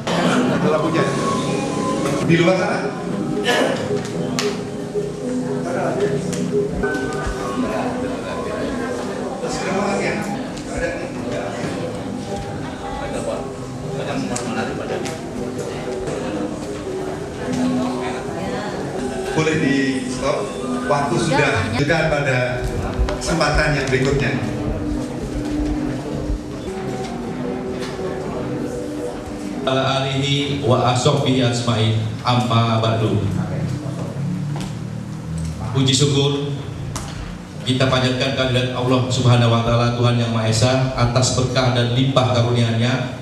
Ada lampunya. Di luar sana? Terus kenapa lagi ya? Ada nih. Ada kok. Ada menarik pada ini. Boleh di stop. Waktu sudah pada kesempatan yang berikutnya. Ala alihi wa ashabihi asma'in amma ba'du. Puji syukur kita panjatkan kehadirat Allah Subhanahu wa taala, Tuhan yang Maha Esa, atas berkah dan limpah karunia-Nya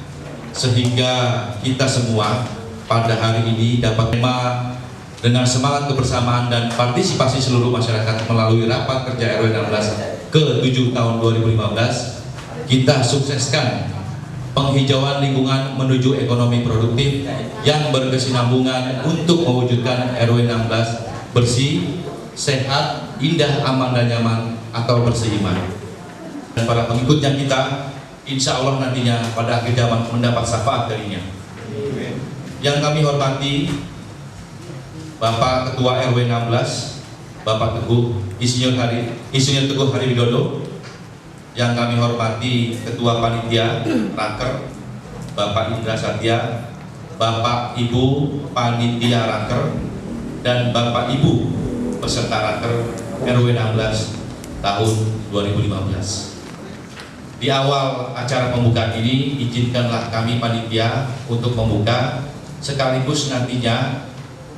sehingga kita semua pada hari ini dapat dengan semangat kebersamaan dan partisipasi seluruh masyarakat melalui rapat kerja RW 16 ke-7 tahun 2015 kita sukseskan penghijauan lingkungan menuju ekonomi produktif yang berkesinambungan untuk mewujudkan RW 16 bersih, sehat, indah, aman dan nyaman atau bersih iman. Dan para pengikutnya kita insya Allah nantinya pada akhir zaman mendapat syafaat darinya. Yang kami hormati Bapak Ketua RW 16 Bapak Insinyur Teguh Hari Widodo, yang kami hormati Ketua Panitia Raker Bapak Indra Satya, Bapak Ibu Panitia Raker, dan Bapak Ibu peserta Raker RW 16 tahun 2015. Di awal acara pembukaan ini, izinkanlah kami panitia untuk membuka, sekaligus nantinya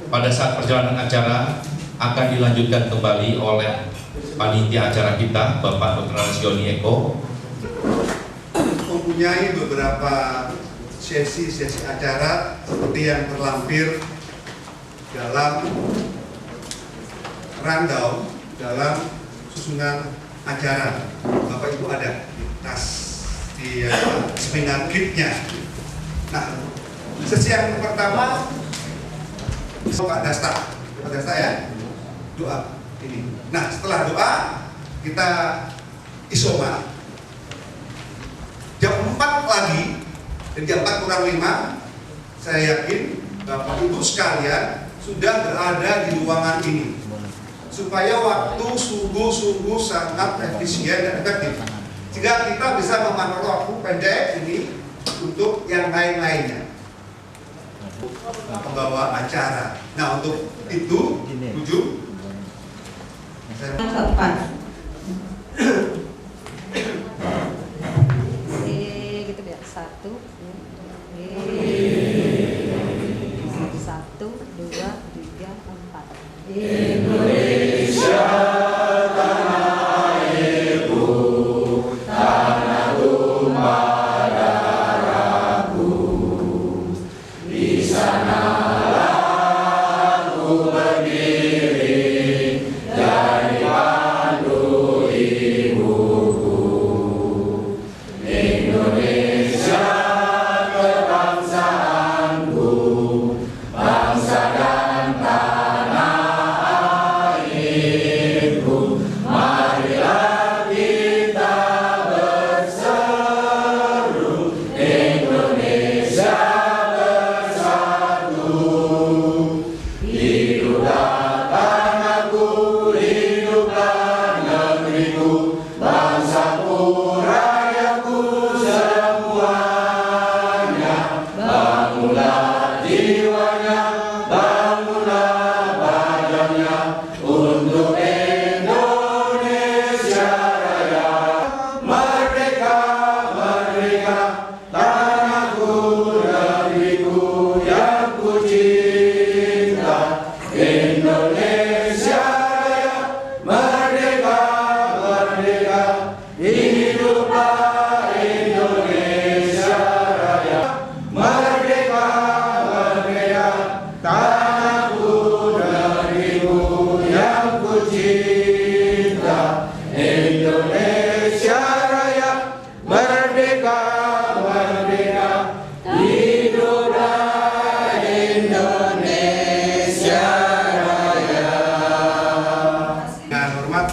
pada saat perjalanan acara akan dilanjutkan kembali oleh panitia acara kita, Bapak Dr. Rasyoni Eko. Mempunyai beberapa sesi-sesi acara seperti yang terlampir dalam rundown, dalam susunan acara. Bapak Ibu ada di tas di seminar kitnya. Nah, sesi yang pertama Pak Dasta ya, doa ini. Nah, setelah doa kita isoma. Jam 4 lagi, dan jam 4 kurang 5, saya yakin Bapak Ibu sekalian sudah berada di ruangan ini, supaya waktu sungguh-sungguh sangat efisien dan efektif, sehingga kita bisa memanfaatkan waktu pendek ini untuk yang lain-lainnya, pembawa acara. Nah, untuk itu tujuh gitu ya, 1 2 3 4. Indonesia tanah airku, tanah tumpah darahku, di sanalah aku berdiri dari pandu ibuku. Indonesia kebangsaanku, bangsa dan tanah airku. Marilah kita berseru, Indonesia bersatu. Hiduplah tanahku, hiduplah negeriku, bangsaku, rakyatku semuanya. Bangunlah jiwanya, bangunlah badannya untuk Indonesia Raya. Merdeka, merdeka, tanahku, negeriku yang ku cinta. Indonesia Raya, merdeka, merdeka, hiduplah Indonesia Raya. Merdeka, merdeka, tanahku, negeriku yang ku cinta. Indonesia Raya, merdeka, merdeka, hiduplah Indonesia Raya. Dengan hormat,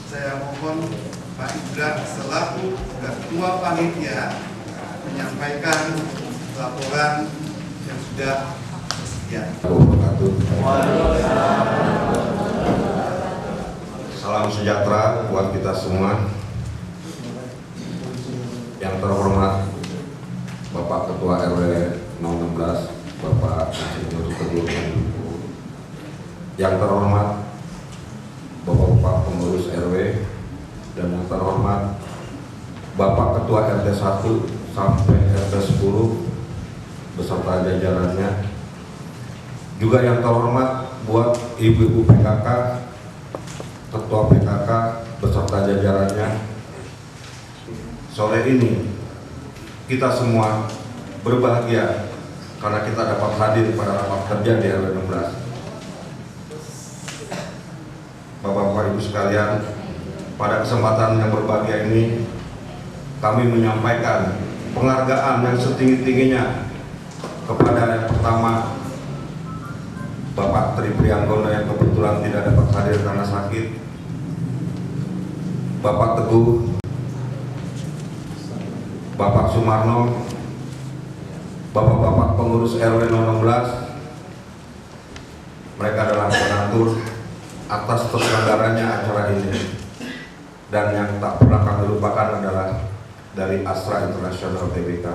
saya mohon Pak Indra selaku Ketua Panitia menyampaikan laporan yang sudah tersedia. Salam sejahtera buat kita semua. Yang terhormat Bapak Ketua RW 016, Bapak Insinyur Teguh. Yang terhormat Bapak pengurus RW, dan yang terhormat Bapak Ketua RT 1 sampai RT 10 beserta jajarannya. Juga yang terhormat buat Ibu-ibu PKK, Ketua PKK beserta jajarannya. Sore ini kita semua berbahagia karena kita dapat hadir pada rapat kerja di RW 16. Bapak-bapak Ibu sekalian, pada kesempatan yang berbahagia ini kami menyampaikan penghargaan yang setinggi-tingginya kepada yang pertama Bapak Tri Prianggono yang kebetulan tidak dapat hadir karena sakit, Bapak Teguh, Bapak Sumarno, Bapak-bapak pengurus RW 016. Mereka adalah pengatur atas terselenggaranya acara ini. Dan yang tak pernah kami lupakan adalah dari Astra International Tbk.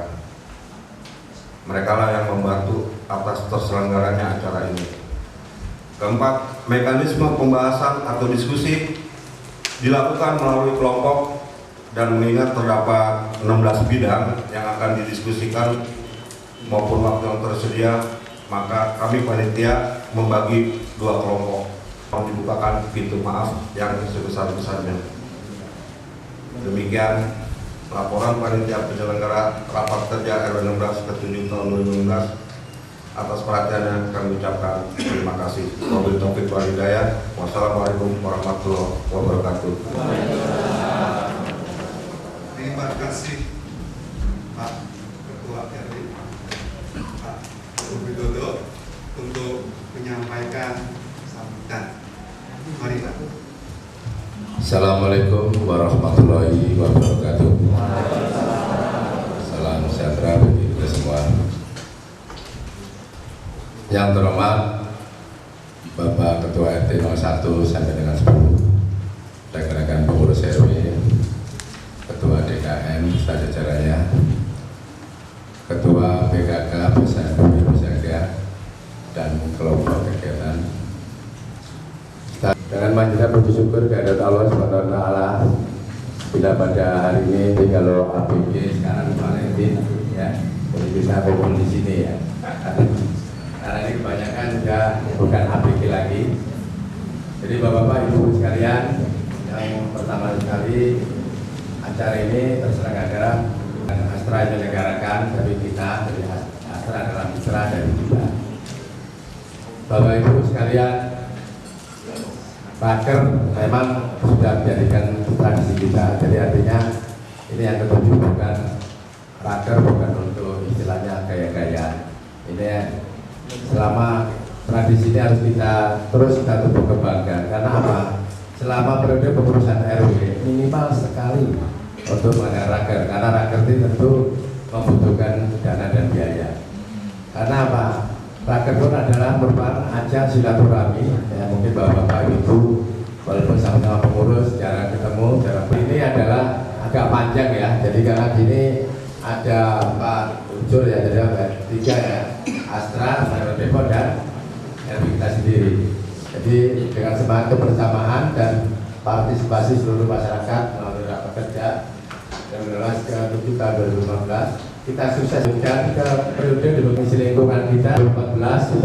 Mereka lah yang membantu atas terselenggaranya acara ini. Keempat, mekanisme pembahasan atau diskusi dilakukan melalui kelompok, dan mengingat terdapat 16 bidang yang akan didiskusikan maupun waktu yang tersedia, maka kami panitia membagi 2 kelompok. Dibukakan pintu maaf yang sebesar-besarnya. Demikian laporan panitia penyelenggara rapat kerja RW 16 ke-7 tahun 2016. Atas perhatiannya kami ucapkan terima kasih. Wabillahi taufiq wal hidayah. Wassalamualaikum warahmatullahi wabarakatuh. Terima kasih Pak Ketua RW, Pak Widodo, untuk menyampaikan sambutan. Mari Pak. Assalamualaikum warahmatullahi wabarakatuh. Salam sejahtera bagi kita semua. Yang terhormat Bapak Ketua RT 01 sampai dengan 10, rekan-rekan pengurus RW, Ketua DKM, jajarannya, Ketua PKK, Pesantren, dan kelompok kegiatan. Dengan manjat puji syukur kehadirat Allah Subhanahu wa taala, bila pada hari ini kalau APG sekarang Valentine ya, jadi bisa kumpul di sini ya. Karena ini kebanyakan sudah bukan APG lagi. Jadi Bapak-bapak Ibu sekalian, yang pertama sekali acara ini terselenggara dan Astra menyelenggarakan, tapi kita dari Astra adalah mitra dari kita. Bapak Ibu sekalian, Raker memang sudah menjadikan tradisi kita. Jadi artinya ini yang ke-7 bukan Raker, bukan untuk istilahnya gaya-gaya. Ini selama tradisi ini harus kita tumbuh kembangkan. Karena apa? Selama periode pengurusan RW minimal sekali untuk mengadakan Raker. Karena Raker ini tentu membutuhkan dana dan biaya. Karena apa? Raker pun adalah merupakan ajang silaturahmi ya, mungkin Bapak Ibu walaupun sama-sama pengurus jarang ketemu, ini adalah agak panjang ya. Jadi karena gini ada 4 unsur ya, jadi ada 3 ya, Astra, Depot, dan RW kita sendiri. Jadi dengan semangat kebersamaan dan partisipasi seluruh masyarakat melalui rapat kerja yang menelas ke-7 tahun 2015, kita sukseskan ke periode demokrasi lingkungan kita 2014.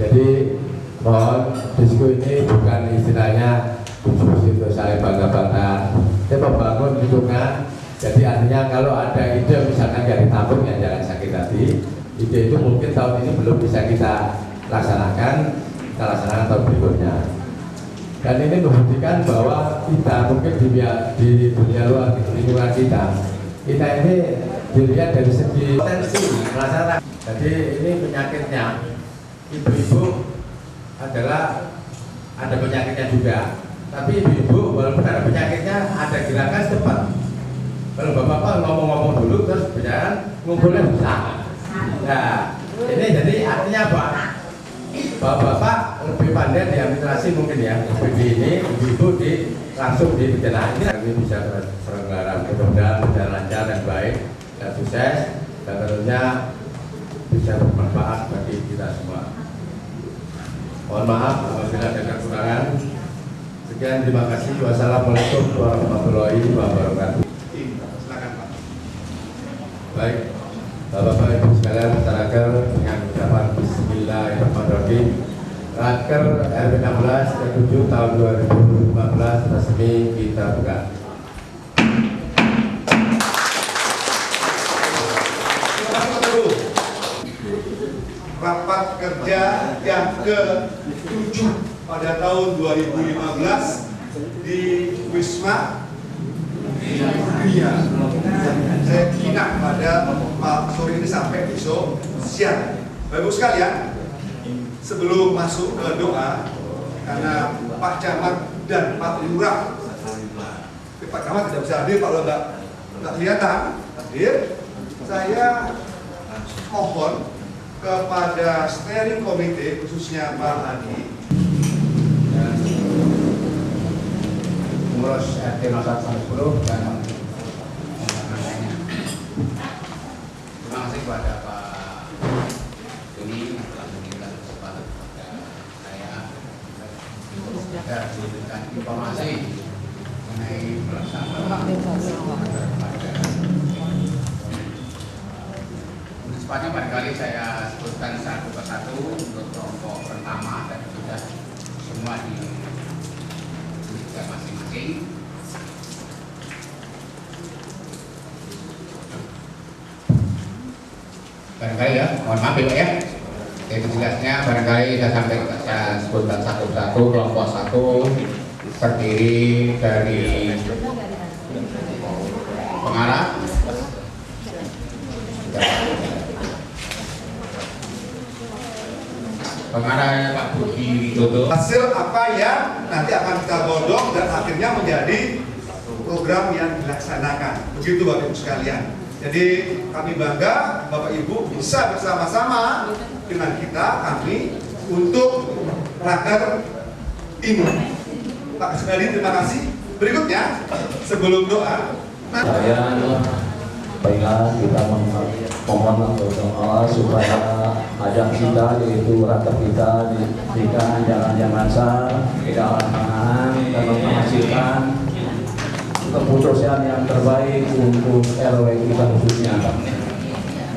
Jadi mohon diskusi ini bukan istilahnya diskusi untuk saling bangga-bangga, kita membangun lingkungan. Jadi artinya kalau ada ide misalkan dari tabung yang jangan sakit hati, ide itu mungkin tahun ini belum bisa kita laksanakan, kita laksanakan tahun berikutnya. Dan ini membuktikan bahwa kita mungkin di dunia luar, di lingkungan kita ini dilihat dari segi potensi masyarakat. Jadi ini penyakitnya, ibu-ibu adalah ada penyakitnya juga. Tapi ibu-ibu walaupun ada penyakitnya, ada gerakan cepat. Kalau bapak-bapak ngomong-ngomong dulu terus berjalan, ngumpulnya susah. Nah, ini jadi artinya apa? Bapak-bapak lebih pandai di administrasi mungkin ya, lebih di ini, ibu langsung di bencana ini bisa terselenggara, mudah-mudahan berjalan lancar dan baik dan sukses dan tentunya bisa bermanfaat bagi kita semua. Mohon maaf apabila ada kekurangan. Sekian, terima kasih. Wassalamualaikum warahmatullahi wabarakatuh. Silakan Pak. Baik, Bapak Ibu sekalian, raker dengan ucapan Bismillahirrahmanirrahim. Raker RW 16 ke-7 tahun 2015 resmi kita buka. Rapat kerja yang ke-7 pada tahun 2015 di Wisma Dunia. Saya ingat pada sore ini sampai besok siang. Bapak Ibu sekalian, sebelum masuk ke doa, karena Pak Camat dan Pak Lurah, Pak Camat tidak bisa hadir kalau nggak kelihatan hadir, saya mohon kepada steering komite khususnya Pak Adi Dan pengurus RT 0110 dan lainnya. Terima kasih kepada Pak Juni yang telah memberikan kesempatan kepada saya agar diberikan informasi mengenai pelaksanaan Tepatnya barangkali saya sebutkan satu persatu untuk kelompok pertama dan sudah semua diberikan masing-masing. Barangkali ya, mohon maaf ya. Jadi jelasnya barangkali saya sebutkan satu persatu. Kelompok 1 terdiri dari pengarah, pengarah Pak Budi Widodo. Hasil apa yang nanti akan kita godok dan akhirnya menjadi program yang dilaksanakan. Begitu Bapak Ibu sekalian. Jadi kami bangga Bapak Ibu bisa bersama-sama dengan kami untuk raker ini. Pak sekali terima kasih. Berikutnya sebelum doa. Baiklah, kita memohon kepada Allah supaya ajak kita, yaitu rakyat kita, diberikan jalan yang lancar, tidak lapangan dan menghasilkan keputusan yang terbaik untuk RW kita khususnya.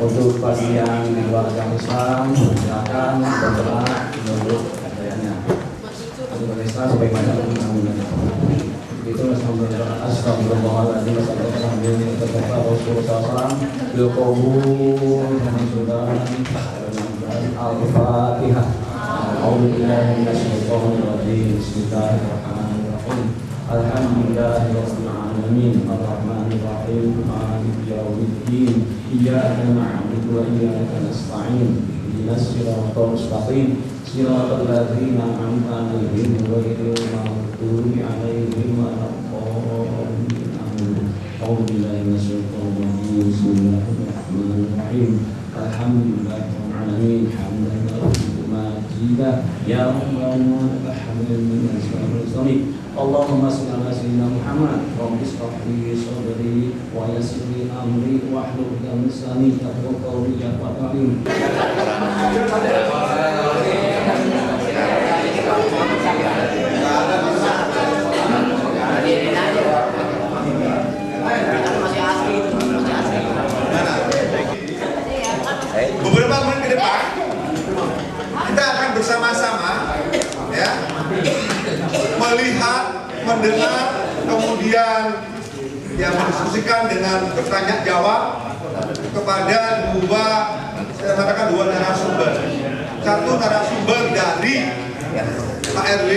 Untuk bagi yang di luar Islam, silakan berdoa menurut kajiannya. Untuk Islam sebagaimana itu astagfirullahaladzim wassalamualaikum Al-Fatihah. Bismillahirrahmanirrahim. Alhamdulillahirabbil alamin arrahmanir rahim maliki yaumiddin iyyaka na'budu wa iyyaka nasta'in ihdinas siratal mustaqim siratal ladzina an'amta 'alaihim ghairil maghdubi 'alaihim waladdallin. A'udzu billahi minasyaitonir rajim. Bismillahirrahmanirrahim. Alhamdulillahirabbil alamin hamdan majidan ya rabbana hamdan min asma'i. Allahumma shalli ala sayyidina Muhammad wa ishrah li sadri wa yassir li amri wa hlul 'uqdatam min lisani yafqahu qawli ya Rabbal alamin. Beberapa menit ke depan kita akan bersama-sama ya melihat, mendengar, kemudian yang mendiskusikan dengan bertanya jawab kepada saya katakan dua narasumber. Satu narasumber dari Pak RW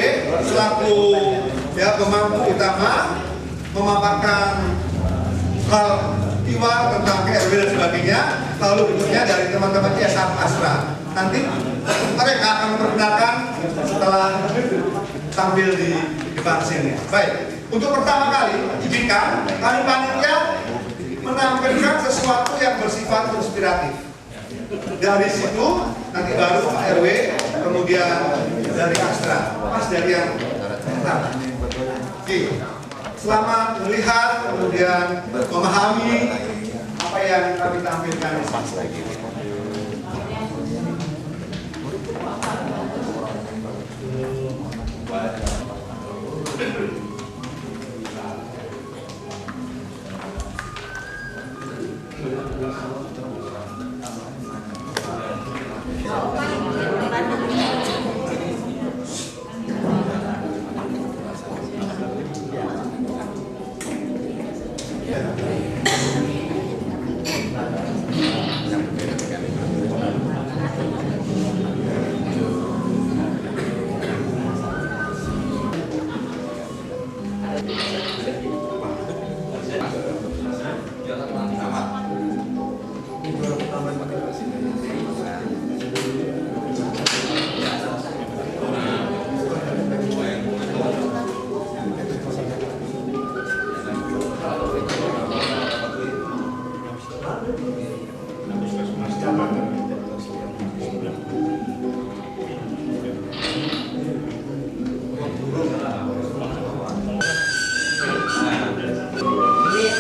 selaku ya pemangku utama memaparkan hal ihwal tentang RW dan sebagainya. Lalu berikutnya dari teman-teman ISAP Astra. Nanti mereka akan memperkenalkan setelah tampil di depan sini. Baik, untuk pertama kali izinkan kami panitia menampilkan sesuatu yang bersifat inspiratif. Dari situ nanti baru Pak RW, kemudian dari Astra, pas dari yang Oke. Selamat melihat, kemudian memahami apa yang kami tampilkan di sini.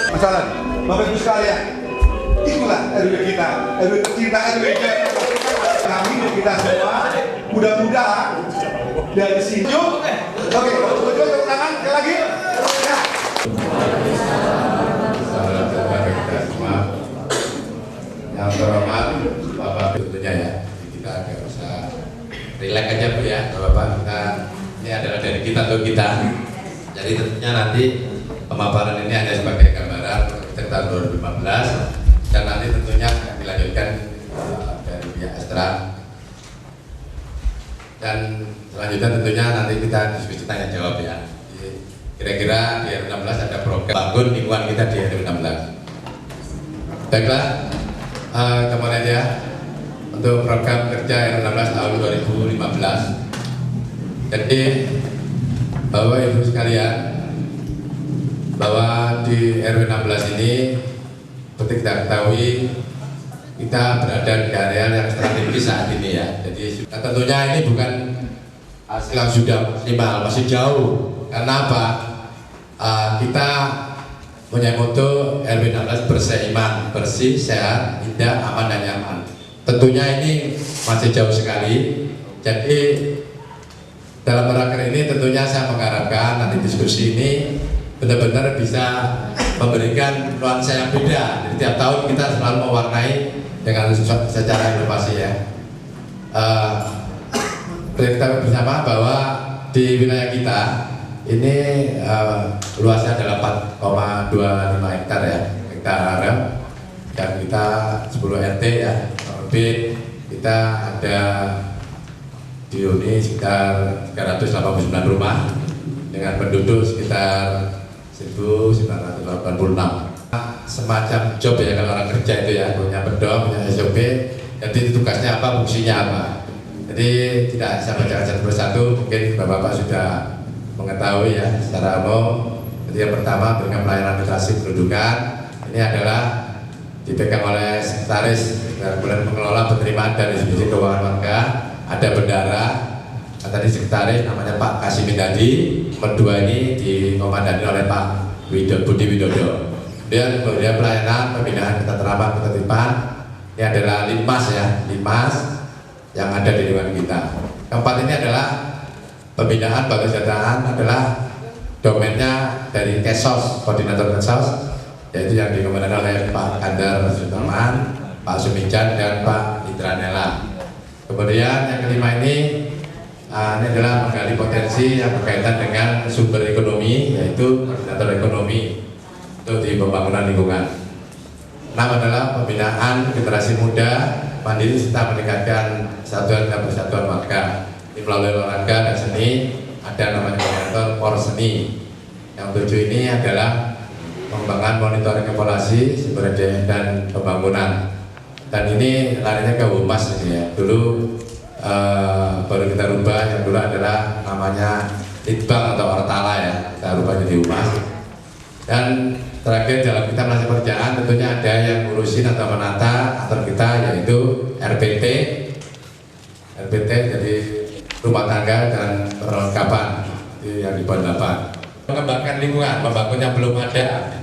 Masalah, Bapak Ibu sekalian, itulah RW kita, RW tercinta, RW kami dan kita semua. Mudah-mudahan dari sini. Oke, tepuk tangan sekali lagi. Ya. Saudara-saudara kita semua yang terhormat Bapak tentunya ya, kita nggak usah relax aja Bu ya, Bapak, kita ini adalah dari kita untuk kita. Jadi tentunya nanti pemaparan ini hanya sebagai gambaran tentang 2015 dan nanti tentunya akan dilanjutkan dari pihak Astra. Dan selanjutnya tentunya nanti kita diskusi tanya jawab ya. Kira-kira di RW 16 ada program bangun lingkungan kita di RW 16. Baiklah, kemudian ya untuk program kerja RW 16 tahun 2015. Jadi Bapak Ibu sekalian, bahwa di RW 16 ini seperti kita ketahui kita berada di area yang strategis saat ini ya. Jadi tentunya ini bukan hasil yang sudah maksimal, masih jauh. Karena apa? Kita punya moto RW 16 berseiman, bersih, sehat, indah, aman dan nyaman. Tentunya ini masih jauh sekali. Jadi dalam raker ini tentunya saya mengharapkan nanti diskusi ini benar-benar bisa memberikan nuansa yang beda. Jadi tiap tahun kita selalu mewarnai dengan secara inovasi ya. Kita bersama bahwa di wilayah kita ini luasnya adalah 4,25 hektar ya, hektar dan kita 10 RT ya. Lebih kita ada di Uni sekitar 389 rumah dengan penduduk sekitar 1986. Semacam job ya kalau orang kerja itu ya, punya pedom, punya SOP. Jadi tugasnya apa, fungsinya apa. Jadi tidak saya baca satu persatu, mungkin Bapak-Bapak sudah mengetahui ya secara umum. Jadi yang pertama berikan pelayanan literasi pendudukan. Ini adalah dipegang oleh sekretaris dan kemudian mengelola penerimaan dan distribusi keuangan warga. Ada bendara, tadi sekretaris namanya Pak Kasimindadi. Kedua ini dikomandani oleh Pak Budi Widodo. Kemudian pelayanan pembinaan ketentraman ketertiban. Ini adalah Linmas ya, Linmas yang ada di lingkungan kita. Keempat ini adalah pembinaan batu kesejahteraan, adalah domainnya dari Kesos, koordinator Kesos, yaitu yang dikomandani oleh Pak Kandar Sutoman, Pak Sumijan dan Pak Indranela. Kemudian yang kelima ini adalah menggali potensi yang berkaitan dengan sumber ekonomi, yaitu koordinator ekonomi itu di pembangunan lingkungan. 6 adalah pembinaan generasi muda mandiri serta meningkatkan kesatuan dan persatuan warga. Ini melalui olahraga dan seni, ada namanya koordinator Porseni. Yang 7 ini adalah pengembangan monitoring evaluasi sumber daya dan pembangunan. Dan ini larinya ke Humas ini ya. Dulu baru kita rubah, yang dulu adalah namanya Litbang atau Ortala ya, kita rubah jadi Humas. Dan terakhir dalam kita melaksanakan pekerjaan tentunya ada yang ngurusin atau menata kantor kita yaitu RPT, jadi rumah tangga dan perlengkapan yang di bawah 8. Mengembangkan lingkungan, membangunnya belum ada,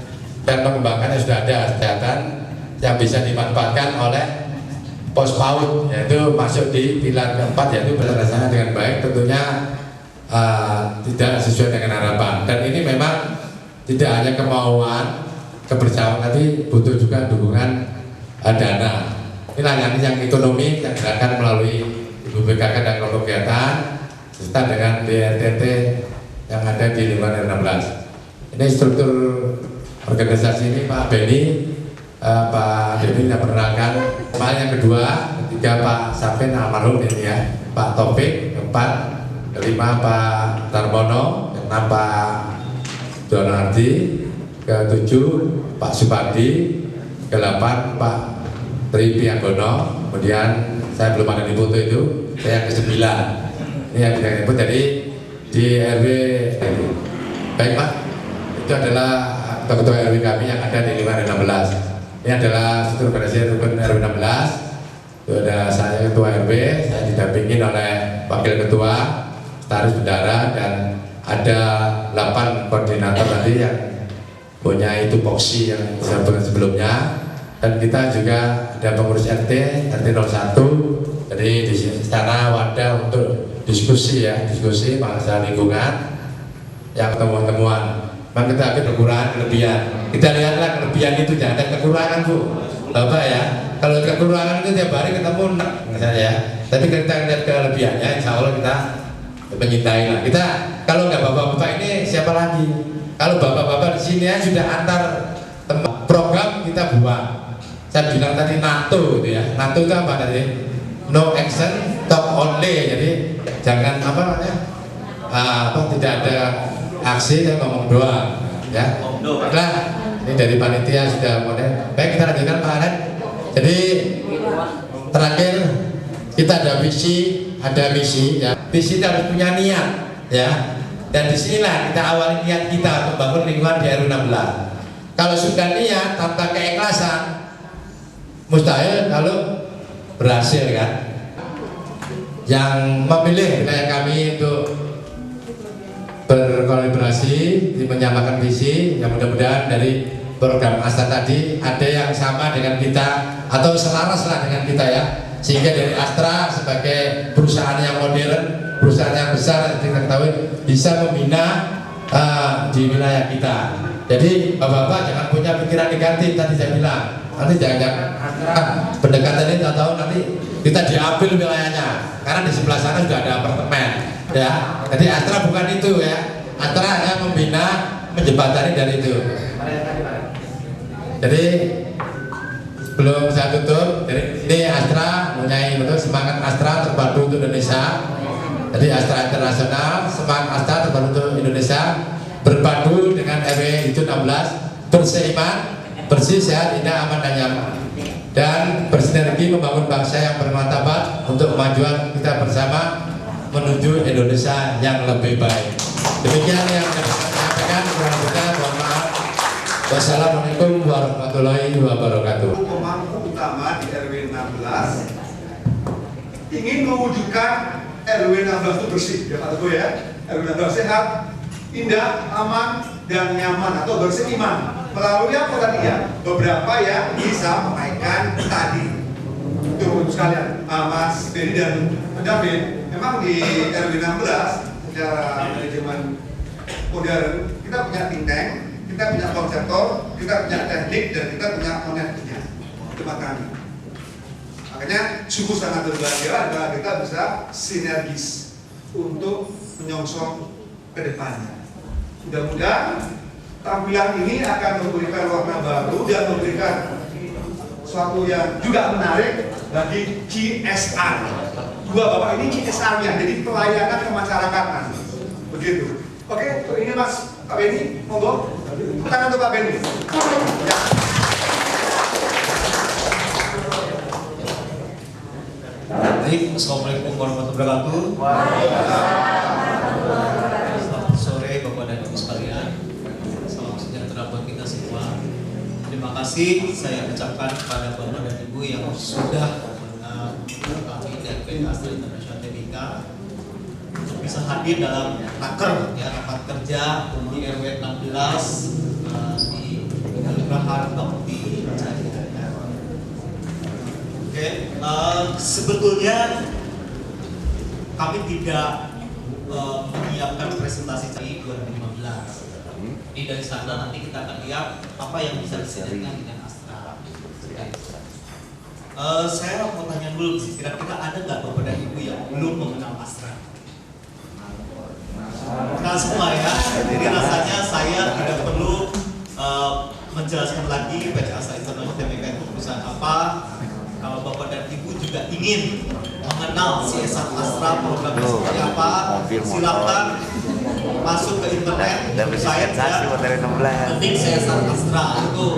dan mengembangkannya sudah ada kesehatan yang bisa dimanfaatkan oleh pos PAUD, yaitu masuk di pilar keempat, yaitu berlaksana dengan baik, tentunya tidak sesuai dengan harapan. Dan ini memang tidak hanya kemauan, kebersamaan, tapi butuh juga dukungan dana. Ini yang ekonomi yang dilakukan melalui Ibu BKK dan kelompok kegiatan serta dengan BRTT yang ada di lingkungan 16. Ini struktur organisasi ini Pak Beni, Pak Dewi yang perkenalkan. Yang kedua, ketiga Pak Safin almarhum ini ya, Pak Taufik, keempat, kelima Pak Tarmono, keenam Pak Donardi, ketujuh Pak Supardi, ke-8 Pak Tri Pianggono, kemudian saya belum ada di foto itu, saya ke-9. Ini yang tidak disebut jadi di RW. Baik Pak, itu adalah ketua RW kami yang ada di lingkungan 16. Ini adalah struktur organisasi rukun RW 16. Itu ada saya ketua RW, saya didampingin oleh wakil ketua, sekretaris bendara, dan ada 8 koordinator tadi yang punya itu poksi yang sebelumnya. Dan kita juga ada pengurus RT 01. Jadi di sana wadah untuk diskusi ya, diskusi masalah lingkungan, yang temuan-temuan. Memang kita akan kekurangan kelebihan. Kita lihatlah kelebihan itu, jangan ada kekurangan Bu, Bapak ya. Kalau kekurangan itu tiap hari ketemu misalnya ya. Tapi kita lihat kelebihannya, insya Allah kita menyintai lah. Kita kalau nggak bapak-bapak ini siapa lagi? Kalau bapak-bapak di sini ya sudah antar program kita buat. Saya bilang tadi NATO itu ya. NATO itu apa tadi? No action, talk only. Jadi jangan apa namanya? Tidak ada aksi dan ngomong doang. Ya. Nah, ini dari panitia sudah model. Baik, kita lanjutkan Pak Anet. Jadi terakhir kita ada visi, ada misi. Ya. Visi itu harus punya niat, ya. Dan disinilah kita awali niat kita untuk bangun lingkungan di RW 16. Kalau sudah niat tanpa keikhlasan, mustahil kalau berhasil kan. Yang memilih wilayah kami untuk berkolaborasi, menyamakan visi, yang mudah-mudahan dari program Astra tadi ada yang sama dengan kita atau selaras lah dengan kita ya, sehingga dari Astra sebagai perusahaan yang modern, perusahaan yang besar yang kita ketahui bisa membina di wilayah kita. Jadi bapak-bapak jangan punya pikiran negatif, tadi saya bilang nanti jangan pendekatan ini tahu nanti kita diambil wilayahnya, karena di sebelah sana sudah ada apartemen ya. Jadi Astra bukan itu ya, Astra hanya membina, menjembatani dari itu. Jadi belum saya tutup, jadi ini Astra mempunyai betul semangat Astra terpadu untuk Indonesia. Jadi Astra Internasional, semangat Astra terpadu untuk Indonesia, berpadu dengan RW itu 16, berseiman, bersih, sehat, indah, aman, dan nyaman, dan bersinergi membangun bangsa yang bermartabat untuk kemajuan kita bersama menuju Indonesia yang lebih baik. Demikian yang dapat saya sampaikan. Kurang lebihnya mohon maaf. Wassalamualaikum warahmatullahi wabarakatuh. Pemangku utama di RW 16 ingin mewujudkan RW 16 itu bersih, ya Pak Teguh ya. RW 16 sehat, indah, aman, dan nyaman atau berseiman. Melalui apa tadi ya? Beberapa yang disampaikan tadi. Itu sekalian, Mas Beni dan David, memang di RW 16 secara manajemen modern kita punya think tank, kita punya konseptor, kita punya teknik, dan kita punya manajernya. Tempat kami. Makanya sungguh sangat berbahagia adalah kita bisa sinergis untuk menyongsong ke depannya. Mudah-mudahan tampilan ini akan memberikan warna baru dan memberikan sesuatu yang juga menarik bagi CSR. Dua bapak ini CSR-nya, jadi pelayanan kemasyarakatan. Begitu. Oke, ini Mas Pak Beni, monggo. Tangan untuk Pak Beni. Ya. Baik, Assalamualaikum warahmatullahi wabarakatuh. Selamat sore Bapak dan Ibu sekalian. Salam sejahtera buat kita semua. Terima kasih kasih saya ucapkan kepada Bapak dan Ibu yang sudah kami dari PT Astra International Tbk untuk bisa hadir dalam rapat kerja di RW 16 di Kelurahan Bakti Jaya. Oke, sebetulnya kami tidak menyiapkan presentasi di 2015. Jadi dari sana nanti kita akan lihat apa yang bisa disinergikan dengan Astra. Saya mau tanya dulu, kira-kira ada nggak Bapak dan Ibu yang belum mengenal Astra? Kenal semua ya. Jadi rasanya saya tidak perlu menjelaskan lagi PT Astra International Tbk itu perusahaan apa. Kalau Bapak dan Ibu juga ingin mengenal CSR Astra programnya seperti apa, silakan masuk ke internet, saya ketik CSR Astra, itu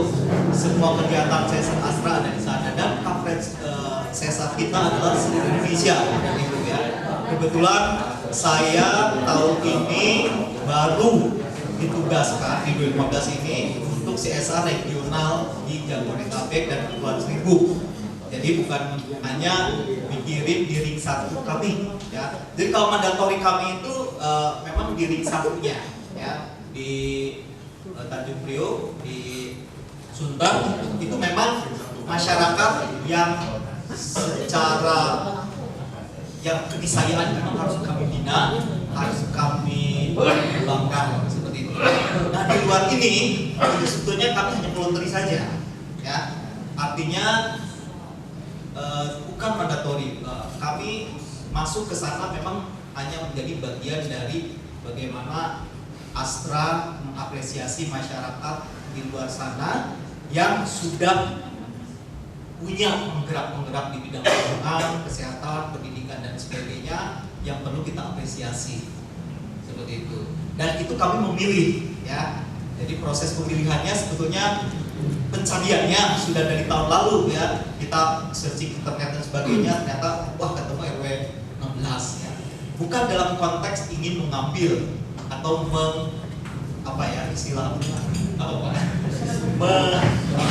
semua kegiatan CSR Astra ada di sana, dan coverage CSR kita adalah seluruh Indonesia, Ibu ya. Kebetulan saya tahun ini baru ditugaskan di 2015 ini untuk CSR regional di Jabodetabek dan Kepulauan Seribu. Jadi bukan hanya mikirin di ring 1 kami ya. Jadi kalau mandatori kami itu memang di ring 1-nya ya, di Tanjung Priok, di Sunter itu memang masyarakat yang secara yang keniscayaan memang harus kami bina, harus kami kembangkan seperti itu. Nah di luar ini itu sebetulnya kami hanya voluntary saja ya, artinya bukan mandatori. Kami masuk ke sana memang hanya menjadi bagian dari bagaimana Astra mengapresiasi masyarakat di luar sana yang sudah punya menggerak di bidang lingkungan, kesehatan, pendidikan dan sebagainya yang perlu kita apresiasi seperti itu. Dan itu kami memilih ya. Jadi proses pemilihannya sebetulnya pencariannya sudah dari tahun lalu ya, kita searching internet dan sebagainya, ternyata wah ketemu RW 16 ya. Bukan dalam konteks ingin mengambil atau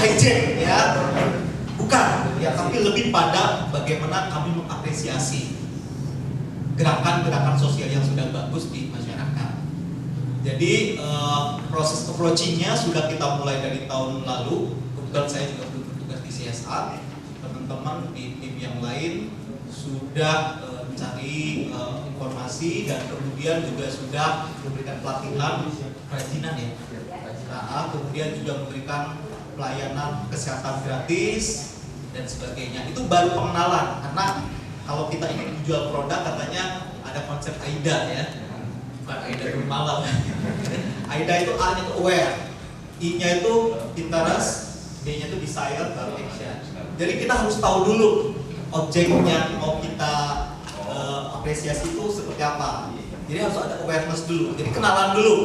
hijack ya, bukan ya, tapi lebih pada bagaimana kami mengapresiasi gerakan-gerakan sosial yang sudah bagus di masyarakat. Jadi proses approachingnya sudah kita mulai dari tahun lalu. Kebetulan saya juga bertugas di CSR. Teman-teman di tim yang lain sudah mencari informasi dan kemudian juga sudah memberikan pelatihan kerajinan ya. Nah, kemudian juga memberikan pelayanan kesehatan gratis dan sebagainya. Itu baru pengenalan, karena kalau kita ingin menjual produk katanya ada konsep AIDA ya. Bukan AIDA di malam. AIDA itu A-nya itu aware, I-nya itu interest, D-nya itu desire, baru action. Jadi kita harus tahu dulu objeknya mau kita apresiasi itu seperti apa. Jadi harus ada awareness dulu. Jadi kenalan dulu.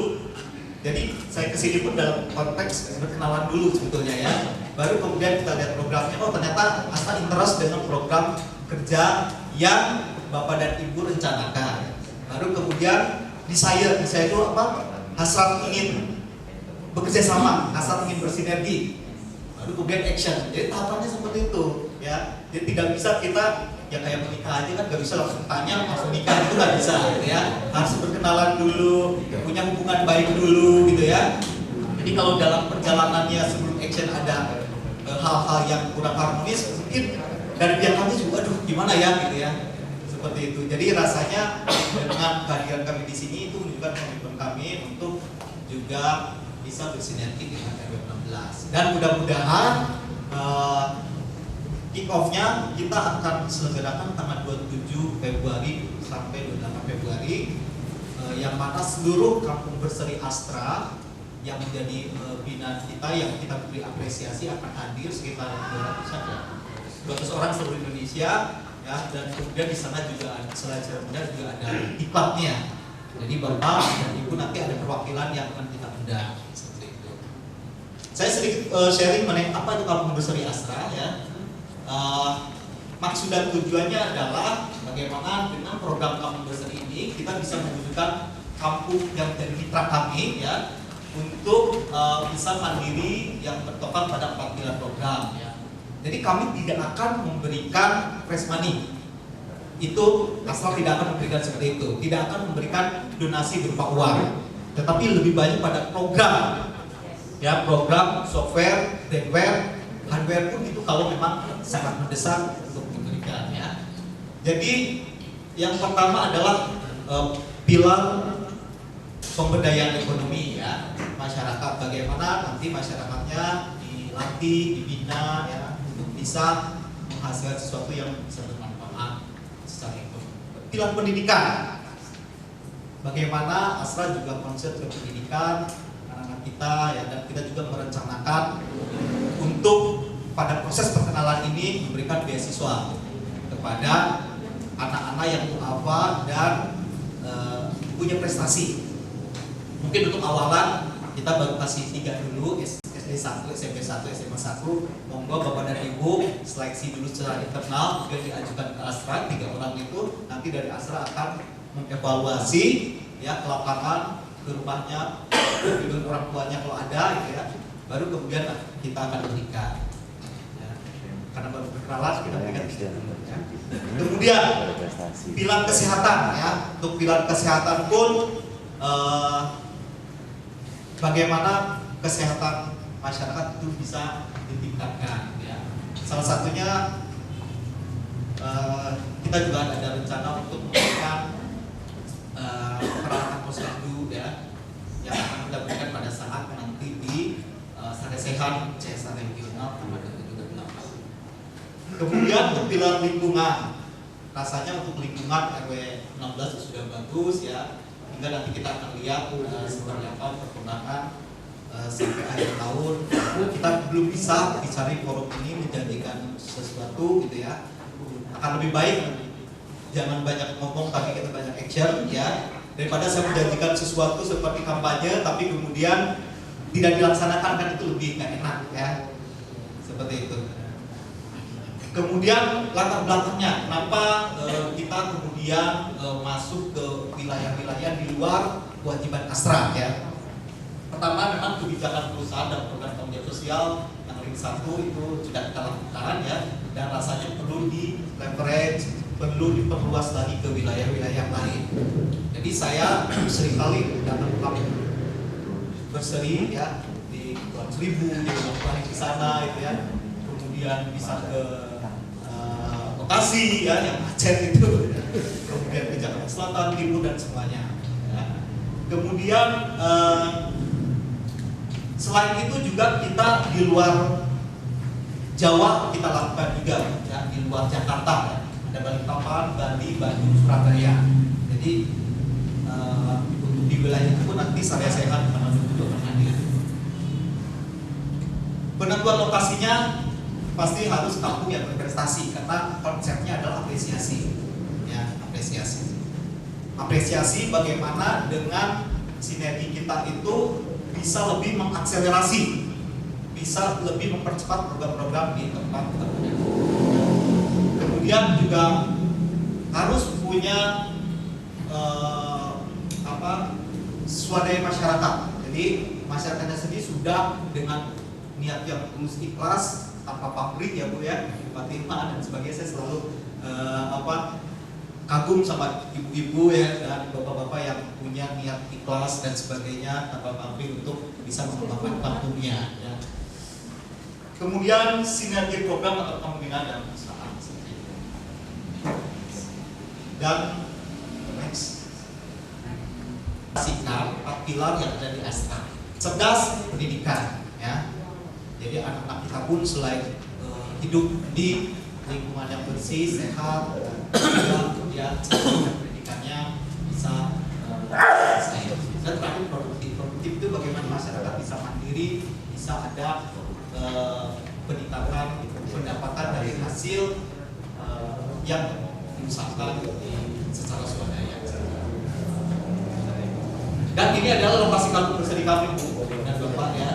Jadi saya kesini pun dalam konteks berkenalan dulu sebetulnya ya. Baru kemudian kita lihat programnya. Oh ternyata Astra interest dengan program kerja yang Bapak dan Ibu rencanakan. Baru kemudian desire itu apa? Hasrat ingin bekerja sama, hasrat ingin bersinergi. Baru kemudian action. Jadi tahapannya seperti itu ya. Jadi tidak bisa kita ya kayak menikah aja kan, nggak bisa langsung tanya langsung nikah, itu nggak bisa gitu ya. Harus berkenalan dulu, punya hubungan baik dulu gitu ya. Jadi kalau dalam perjalanannya sebelum action ada hal-hal yang kurang harmonis, mungkin dari pihak kami juga aduh gimana ya gitu ya. Seperti itu. Jadi rasanya dengan kehadiran kami di sini itu menunjukkan komitmen kami untuk juga bisa bersinergi dengan RW 16. Dan mudah-mudahan kick off-nya kita akan selenggarakan tanggal 27 Februari sampai 28 Februari yang mana seluruh kampung berseri Astra yang menjadi binaan kita yang kita beri apresiasi akan hadir sekitar 200 orang seluruh Indonesia ya, dan kemudian di sana juga selain seremonial juga ada diklatnya. Jadi Bapak dan Ibu nanti ada perwakilan yang akan kita undang seperti itu. Saya sedikit sharing mengenai apa itu kampung berseri Astra ya. Maksud dan tujuannya adalah bagaimana dengan program kampung berseri ini kita bisa mewujudkan kampung yang menjadi mitra kami ya, untuk bisa mandiri yang bertopang pada 4 pilar program ya. Jadi kami tidak akan memberikan fresh money. Itu Astra tidak akan memberikan seperti itu. Tidak akan memberikan donasi berupa uang. Tetapi lebih banyak pada program. Ya, program, software, hardware, hardware pun itu kalau memang sangat mendesak untuk diberikan ya. Jadi yang pertama adalah pilar pemberdayaan ekonomi ya masyarakat. Bagaimana nanti masyarakatnya dilatih, dibina ya untuk bisa menghasilkan sesuatu yang bisa bermanfaat secara ekonomi. Pilar pendidikan. Bagaimana Astra juga konsep ke pendidikan anak-anak kita ya, dan kita juga merencanakan untuk pada proses perkenalan ini memberikan beasiswa kepada anak-anak yang mu'afa dan punya prestasi. Mungkin untuk awalan kita baru kasih 3 dulu, SD 1, SMP 1, SMA 1. Monggo Bapak dan Ibu seleksi dulu secara internal, kemudian diajukan ke Astra 3 orang itu. Nanti dari Astra akan mengevaluasi ya ke lapangan, ke rumahnya, ke orang tuanya kalau ada gitu ya. Baru kemudian kita akan berikan. Ya. Karena baru berkenalan kita berikan ya. Kemudian pilar kesehatan ya. Untuk pilar kesehatan pun bagaimana kesehatan masyarakat itu bisa ditingkatkan ya. Salah satunya kita juga ada rencana untuk memberikan peralatan posyandu ya yang akan kita berikan pada saat nanti di Saresehan CSR regional tanggal 7-8. Kemudian untuk pilar lingkungan, rasanya untuk lingkungan RW 16 sudah bagus ya. Hingga nanti kita akan lihat seperti apa perkembangan sampai akhir tahun. Kita belum bisa bicara forum ini menjanjikan sesuatu gitu ya. Akan lebih baik jangan banyak ngomong tapi kita banyak action ya, daripada saya menjanjikan sesuatu seperti kampanye tapi kemudian tidak dilaksanakan, kan itu lebih nggak enak ya, seperti itu. Kemudian latar belakangnya kenapa kita kemudian masuk ke wilayah-wilayah di luar kewajiban Astra ya. Pertama memang kebijakan perusahaan dan program tanggung jawab sosial yang ring 1 itu sudah kita lakukan ya, dan rasanya perlu di leverage, perlu diperluas lagi ke wilayah-wilayah lain. Jadi saya seringkali datang ke berseri ya di Kepulauan Seribu, di sana itu ya, kemudian bisa ke Bekasi ya yang macet itu, kemudian ke Jakarta Selatan, Timur dan semuanya. Ya. Kemudian selain itu juga kita di luar Jawa kita lakukan juga ya, di luar Jakarta ya. Ada Balikpapan, Bali, Bandung, Surabaya. Jadi untuk di wilayah itu pun nanti saya sehat menuju juga hadir. Penentuan lokasinya pasti harus kampung yang berprestasi karena konsepnya adalah apresiasi. Ya, apresiasi. Apresiasi bagaimana dengan sinergi kita itu bisa lebih mengakselerasi, bisa lebih mempercepat program-program di tempat tertentu. Kemudian juga harus punya swadaya masyarakat. Jadi masyarakatnya sendiri sudah dengan niat yang tulus ikhlas, tanpa pamrih ya Bu ya, Fatimah dan sebagainya. Saya selalu kagum sama ibu-ibu ya dan bapak-bapak yang punya niat ikhlas dan sebagainya tanpa pamrih untuk bisa mengembangkan kampungnya ya. Kemudian sinergi program atau pembinaan dalam usaha dan next sikap 4 pilar yang ada di Astra. Cerdas pendidikan ya. Jadi anak-anak kita pun selain hidup di lingkungan yang bersih, sehat, kemudian pendidikannya bisa selesai. Dan terakhir produktif. Produktif itu bagaimana masyarakat bisa mandiri, bisa ada peningkatan pendapatan dari hasil yang diusahakan secara swadaya. Dan ini adalah lokasi kampung berseri kami Bu dan Bapak ya.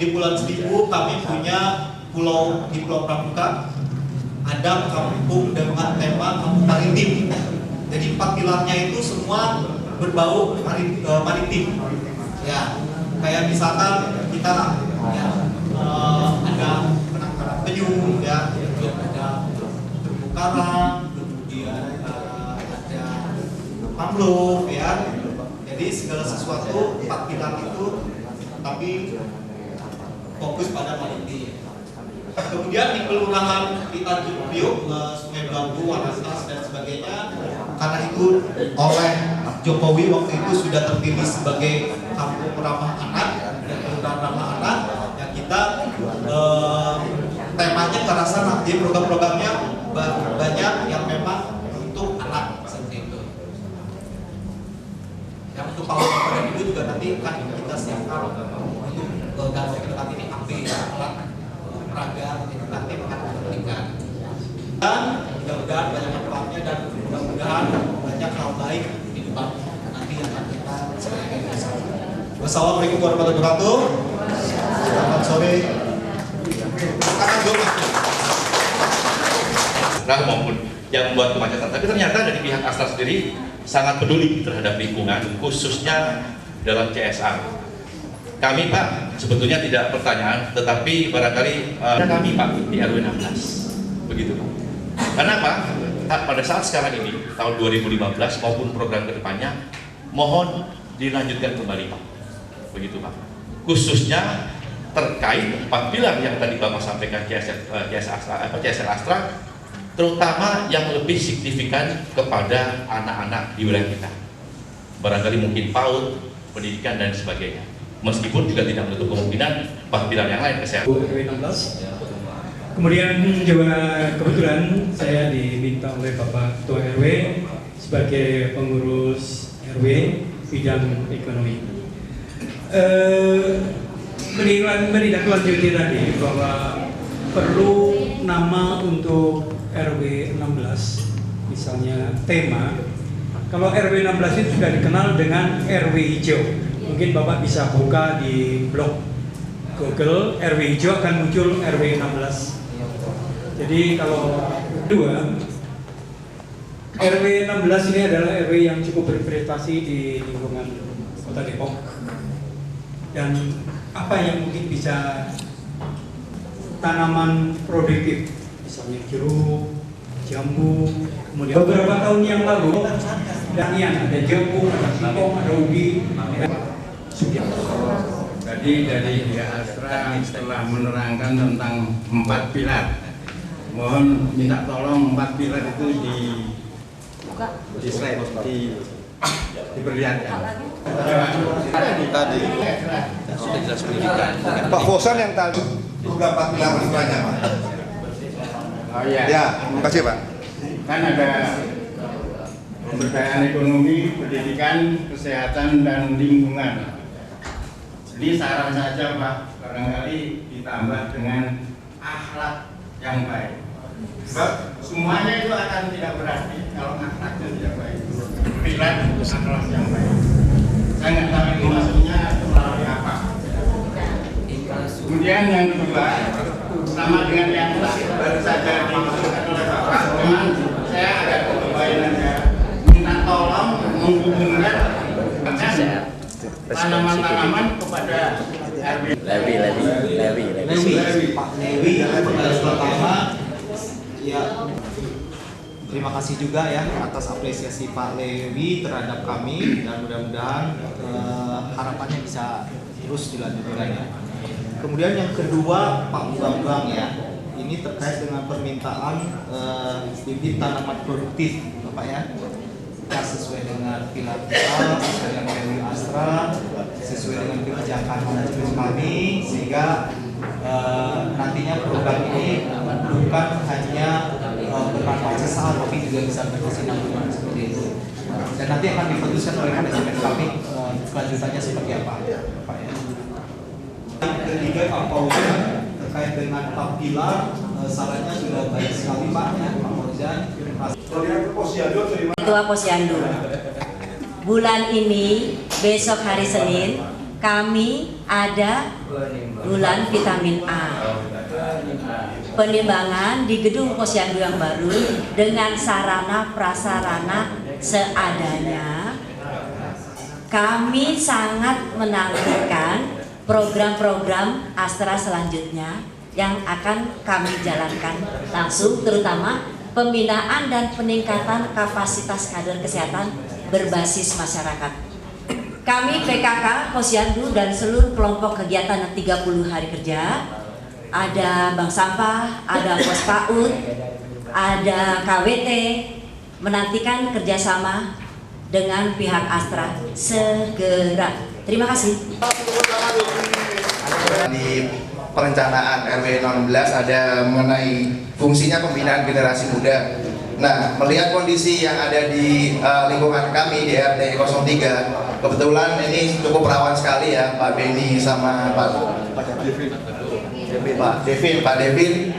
Di Pulau Seribu kami punya di Pulau Pramuka ada kampung dengan tema kampung maritim. Jadi 4 pilarnya itu semua berbau maritim. Ya, kayak misalkan kita ya, ada penangkaran penyu, ya, kemudian ada terumbu karang, kemudian ada mangrove, ya. Jadi segala sesuatu 4 pilar itu, tapi fokus pada quality. Kemudian di kelurahan di Tanjung Priok, Sungai Bambu, Wanakas dan sebagainya, karena itu oleh Jokowi waktu itu sudah terpilih sebagai kampung ramah anak dan kelurahan ramah anak, yang kita temanya ke arah sana. Jadi program-programnya banyak yang memang untuk anak seperti itu. Yang untuk Pak Bapak dan Ibu juga nanti akan kita siapkan untuk ganti ke tempat ini alat peraga edukatif akan diberikan. Dan mudah-mudahan banyak manfaatnya dan mudah-mudahan banyak hal baik di depan nanti yang akan kita sampaikan bersama. Wassalamualaikum warahmatullahi wabarakatuh. Selamat sore. Silakan doa. Maupun yang membuat kemacetan. Tapi ternyata dari pihak Astra sendiri sangat peduli terhadap lingkungan, khususnya dalam CSR. Kami Pak sebetulnya tidak pertanyaan, tetapi barangkali kami Pak di RW 16, begitu Pak. Kenapa? Pada saat sekarang ini tahun 2015 maupun program kedepannya, mohon dilanjutkan kembali Pak, begitu Pak. Khususnya terkait 4 pilar yang tadi Bapak sampaikan CSR Astra, terutama yang lebih signifikan kepada anak-anak di wilayah kita. Barangkali mungkin PAUD, pendidikan dan sebagainya. Meskipun juga tidak menutup kemungkinan 4 pilar yang lain, kesehatan. RW 16. Kemudian juga kebetulan saya diminta oleh Bapak Ketua RW sebagai pengurus RW bidang ekonomi. Menindaklanjuti tadi bahwa perlu nama untuk RW 16, misalnya tema. Kalau RW 16 itu sudah dikenal dengan RW hijau. Mungkin Bapak bisa buka di blog Google, RW hijau akan muncul RW 16. Jadi kalau kedua, RW 16 ini adalah RW yang cukup berprestasi di lingkungan Kota Depok. Dan apa yang mungkin bisa tanaman produktif, misalnya jeruk, jambu, kemudian beberapa tahun yang lalu danian ada jambu, ada singkong, ada ubi. Tadi dari pihak Astra setelah menerangkan tentang 4 pilar, mohon minta tolong 4 pilar itu di slide, diperlihatkan. Tadi Sudah jelas pendidikan. Pak Fosan yang tadi Program 4 pilar berikutnya Pak. Oh iya. Ya, terima kasih Pak. Kan ada pemberdayaan ekonomi, pendidikan, kesehatan dan lingkungan. Jadi saran saja Pak, barangkali ditambah dengan akhlak yang baik. Sebab semuanya itu akan tidak berarti kalau akhlaknya tidak baik. Pilar akhlak yang baik. Saya nggak tahu itu maksudnya melalui apa. Kemudian yang kedua, sama dengan yang baru saja dimaksudkan oleh Bapak, memang saya agak kebayang aja minta tolong menghubungkan tanaman-tanaman kepada Lewi Pak Lewi pertama ya, terima kasih juga ya atas apresiasi Pak Lewi terhadap kami, dan mudah-mudahan harapannya bisa terus dilanjutkan ya. Kemudian yang kedua Pak Bambang ya, ini terkait dengan permintaan bibit tanaman produktif Bapak ya. Kita sesuai dengan pilar-pilar, sesuai dengan value Astra, sesuai dengan kebijakan manajemen kami, sehingga nantinya program ini bukan hanya bermanfaat sesaat, tapi juga bisa berkesinambungan seperti itu. Dan nanti akan diputuskan oleh manajemen kami kelanjutannya seperti apa, Pak ya. Yang ketiga Pak Fauzan terkait dengan 4 pilar, sarannya sudah baik sekali Pak ya, Pak Fauzan. Ketua Posyandu. Bulan ini, besok hari Senin, kami ada bulan vitamin A. Penimbangan di gedung Posyandu yang baru dengan sarana prasarana seadanya. kami sangat menantikan program-program Astra selanjutnya yang akan kami jalankan langsung, terutama pembinaan dan peningkatan kapasitas kader kesehatan berbasis masyarakat. Kami PKK, Posyandu dan seluruh kelompok kegiatan 30 hari kerja, ada Bank Sampah, ada Pos PAUD, ada KWT, menantikan kerjasama dengan pihak Astra segera. Terima kasih. Di perencanaan RW 16 ada mengenai fungsinya pembinaan generasi muda. Nah, melihat kondisi yang ada di lingkungan kami di RT 03, kebetulan ini cukup rawan sekali ya, Pak Beni sama Pak Devin,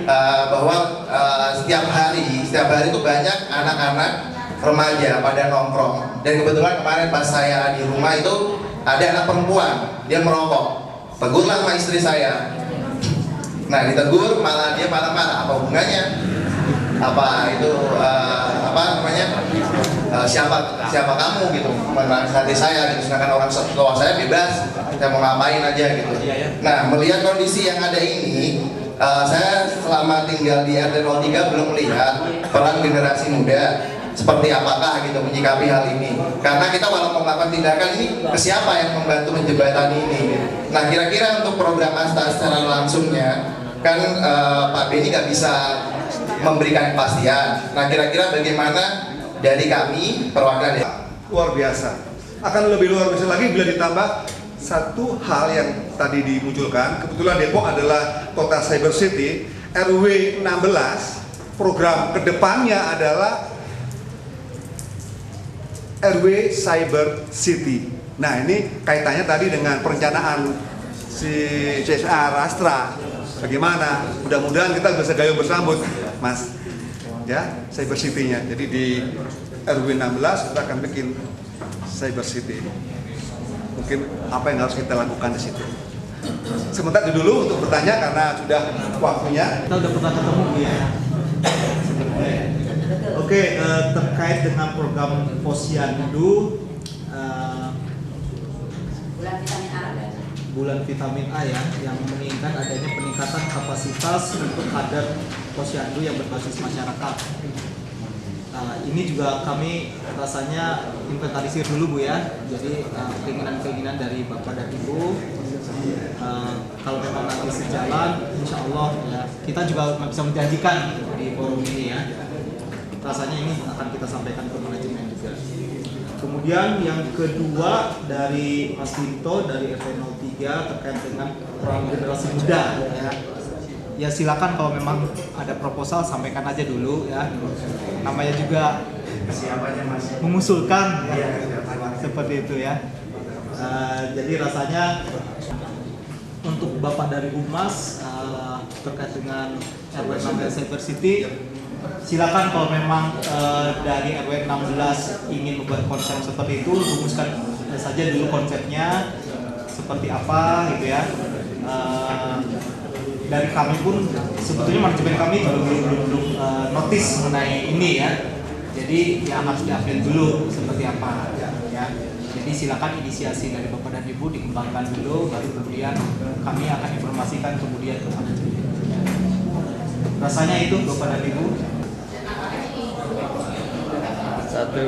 bahwa setiap hari itu banyak anak-anak remaja pada nongkrong. Dan kebetulan kemarin pas saya di rumah itu ada anak perempuan, dia merokok. Tegurlah sama istri saya. Nah, ditegur malah dia marah-marah. Apa hubungannya? Apa itu siapa kamu gitu, menasihati saya gitu. Sedangkan orang tua saya bebas, saya mau ngapain aja gitu. Nah, melihat kondisi yang ada ini, saya selama tinggal di RT 03 belum melihat peran generasi muda seperti apakah gitu menyikapi hal ini. Karena kita walaupun melakukan tindakan ini, ke siapa yang membantu menjembatani ini? Nah, kira-kira untuk program Astra secara langsungnya, kan Pak Beni nggak bisa memberikan kepastian. Nah, kira-kira bagaimana dari kami perwakilan luar biasa. Akan lebih luar biasa lagi bila ditambah satu hal yang tadi dimunculkan. Kebetulan Depok adalah kota Cyber City. RW 16 program kedepannya adalah RW Cyber City. Nah, ini kaitannya tadi dengan perencanaan si CSR Astra. Bagaimana? Mudah-mudahan kita bisa gayung bersambut, Mas. Ya, Cyber City-nya. Jadi di RW 16 kita akan bikin Cyber City. Mungkin apa yang harus kita lakukan di situ. Sebentar dulu untuk bertanya karena sudah waktunya. Kita udah pernah ketemu ya. Oke, terkait dengan program Posyandu bulan vitamin A ya, yang menginginkan adanya peningkatan kapasitas untuk kader Posyandu yang berbasis masyarakat. Ini juga kami rasanya inventarisir dulu Bu ya. Jadi keinginan-keinginan dari Bapak dan Ibu, kalau memang nanti sejalan, insya Allah ya, kita juga bisa menjanjikan di forum ini ya. Rasanya ini akan kita sampaikan ke manajemen juga. Kemudian yang kedua dari Mas Tinto dari RT 03 terkait dengan peran generasi muda ya. Ya silakan kalau memang ada proposal sampaikan aja dulu ya. Namanya juga mengusulkan ya, seperti itu ya. Jadi rasanya untuk Bapak dari Humas terkait dengan RW 16 Cyber City, silakan kalau memang dari RW 16 ingin membuat konsep seperti itu, rumuskan saja dulu konsepnya seperti apa gitu ya. Dari kami pun sebetulnya manajemen kami belum notice mengenai ini ya. Jadi yang harus diupdate dulu seperti apa ya. Jadi silakan inisiasi dari Bapak dan Ibu dikembangkan dulu, baru kemudian kami akan informasikan kemudian ke manajemen. Rasanya itu Bapak dan Ibu. Satu.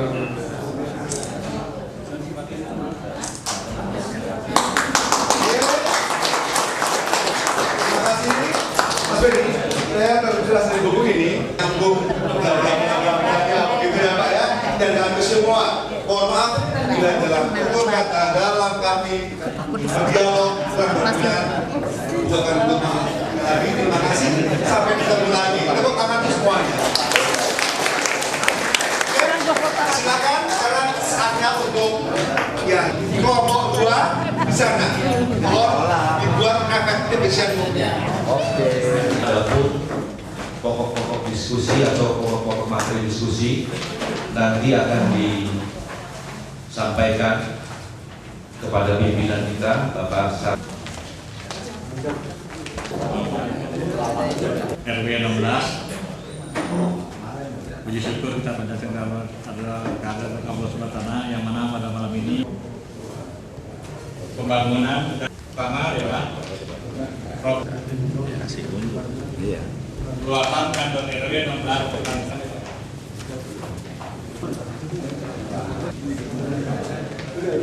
Mas Beni, saya terjelas dari buku ini nyambung gitu ya Pak ya, dan kami semua mohon maaf bila dalam tutur kata dalam kami dialog berhubungan bukan untuk hari. Terima kasih, sampai ketemu lagi. Tepuk tangan semuanya. Silakan sekarang saatnya untuk ya kelompok 2 di sana. Mohon dibuat efektif visionnya. Adapun pokok-pokok diskusi atau pokok-pokok materi diskusi nanti akan disampaikan kepada pimpinan kita Bapak RW 16. Puji syukur kita panjatkan adalah kader Allah SWT yang mana pada malam ini pembangunan pertama adalah luasan kantor RW 16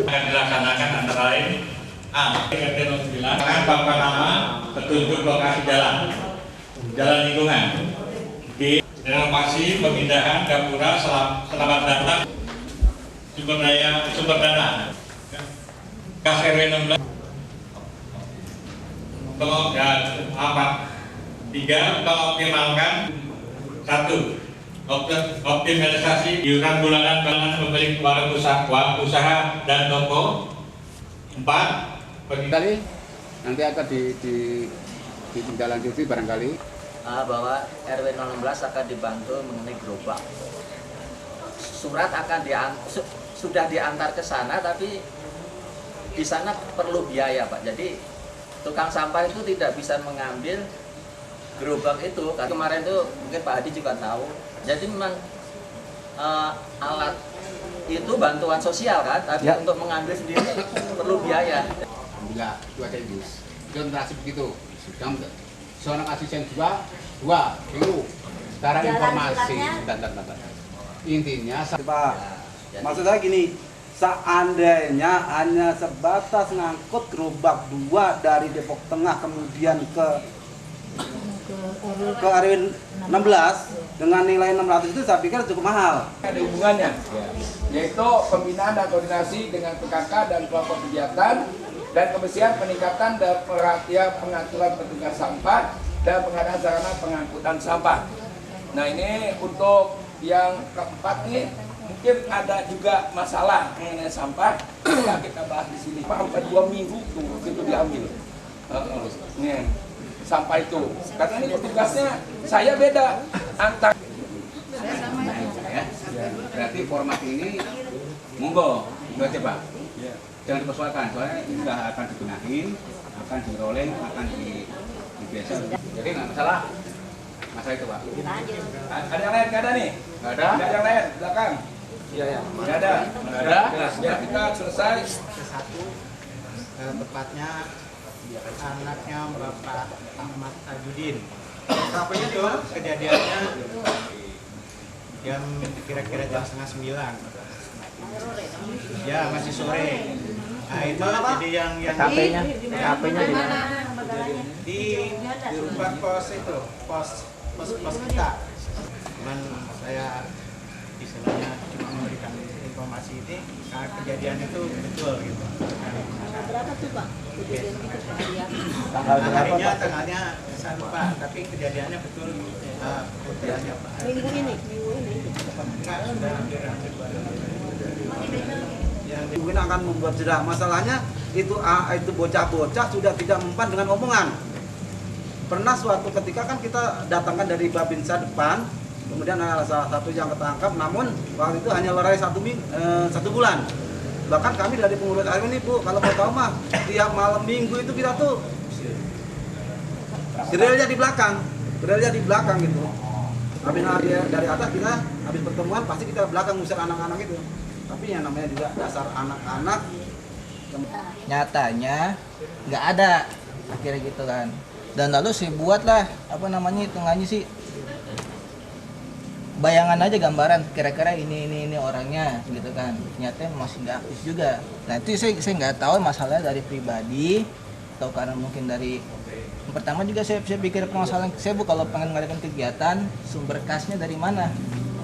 akan dilaksanakan antara lain A. RT 09 akan papan nama petunjuk lokasi jalan lingkungan. B. Renovasi pemindahan gapura selamat datang sumber dana Kas RW 16 dan apa 3. Mengoptimalkan 1. Optimalisasi iuran bulanan pemilik warung usaha dan toko. 4. Kali nanti akan ditindaklanjuti barangkali bahwa RW 16 akan dibantu mengenai gerobak. Surat akan sudah diantar ke sana, tapi di sana perlu biaya, Pak. Jadi tukang sampah itu tidak bisa mengambil gerobak itu. Kemarin tuh mungkin Pak Hadi juga tahu. Jadi memang alat itu bantuan sosial kan, tapi ya, untuk mengambil sendiri perlu biaya. Alhamdulillah cuaca bagus. Konsentrasi begitu. Seorang asisten dua dulu. Sekarang informasi. Intinya Pak, maksud saya gini, seandainya hanya sebatas ngangkut gerobak 2 dari Depok Tengah kemudian ke RW 16 dengan nilai 600 itu saya pikir cukup mahal. Ada hubungannya, yaitu pembinaan dan koordinasi dengan PKK dan kelompok kegiatan dan kebersihan, peningkatan dan perhatian pengaturan petugas sampah dan pengadaan sarana pengangkutan sampah. Nah ini untuk yang keempat nih, mungkin ada juga masalah mengenai sampah. Kita bahas di sini. Sampai 2 minggu tuh itu diambil. Nih sampah itu. Karena ini petugasnya saya beda antar. Berarti format ini monggo coba. Jangan dipersoalkan, soalnya ini sudah akan digunakan, akan di-rolling, akan dibiasa. Jadi nggak masalah. Masalah itu, Pak. Ada yang lain? Nggak ada nih? Nggak ada. Nggak ada yang lain? Belakang. Iya, ya. Nggak ada. Nggak ada. Ya kita selesai. Satu, tepatnya anaknya Bapak Ahmad Tajudin. Kapannya tuh kejadiannya jam kira-kira jam 8:30. Ya masih sore. Nah itu jadi yang TKP-nya di mana? Di rumah pos itu, pos kita. Cuman saya istilahnya cuma memberikan informasi ini karena kejadian itu betul gitu. Berapa tuh Pak? Kejadian itu Harinya tanggalnya saya lupa, tapi kejadiannya betul. Kejadiannya Pak. Minggu ini. Enggak, sudah hampir 2 Yang mungkin akan membuat jerah. Masalahnya itu bocah-bocah sudah tidak mempan dengan omongan. Pernah suatu ketika kan kita datangkan dari Babinsa depan, kemudian ada salah satu yang ketangkap, namun waktu itu hanya lerai 1 bulan. Bahkan kami dari pengurus RW ini Bu, kalau mau tahu mah tiap malam minggu itu kita tuh gerilya di belakang gitu. Habis dari atas kita habis pertemuan pasti kita belakang ngusir anak-anak itu. Tapi yang namanya juga dasar anak-anak nyatanya nggak ada akhirnya gitu kan. Dan lalu saya buatlah hitungannya sih bayangan aja, gambaran kira-kira ini orangnya gitu kan. Nyatanya masih nggak aktif juga. Nah itu saya nggak tahu masalahnya dari pribadi atau karena mungkin dari pertama juga saya pikir permasalahan saya kalau pengen ngadakan kegiatan sumber kasnya dari mana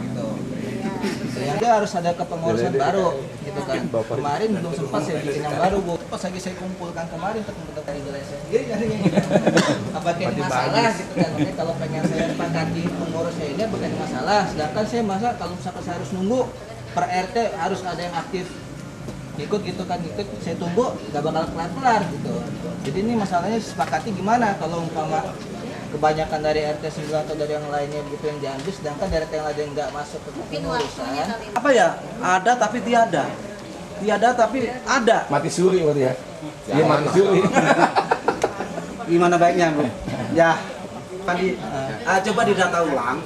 gitu. Yang dia harus ada kepengurusan baru gitu kan. Kemarin belum sempat saya bikin yang baru Bu. Pas lagi saya kumpulkan kemarin ketemu dari wilayah saya sendiri jadinya gitu. Apakah ini masalah gitu kan. Makanya kalau pengen saya sepakati pengurusnya ini bukan masalah. Sedangkan saya masa kalau misalkan saya harus nunggu per RT harus ada yang aktif ikut gitu kan, ikut saya tunggu nggak bakal kelar gitu. Jadi ini masalahnya sepakati gimana kalau umpama kebanyakan dari RT 9 atau dari yang lainnya begitu yang diambil, sedangkan dari RT yang lain nggak masuk ke pengurusan. apa ya? Ada tapi tiada. Tiada tapi ada. Mati suri berarti ya. Iya mati suri. Gimana baiknya Bu? Ya, tadi coba didata ulang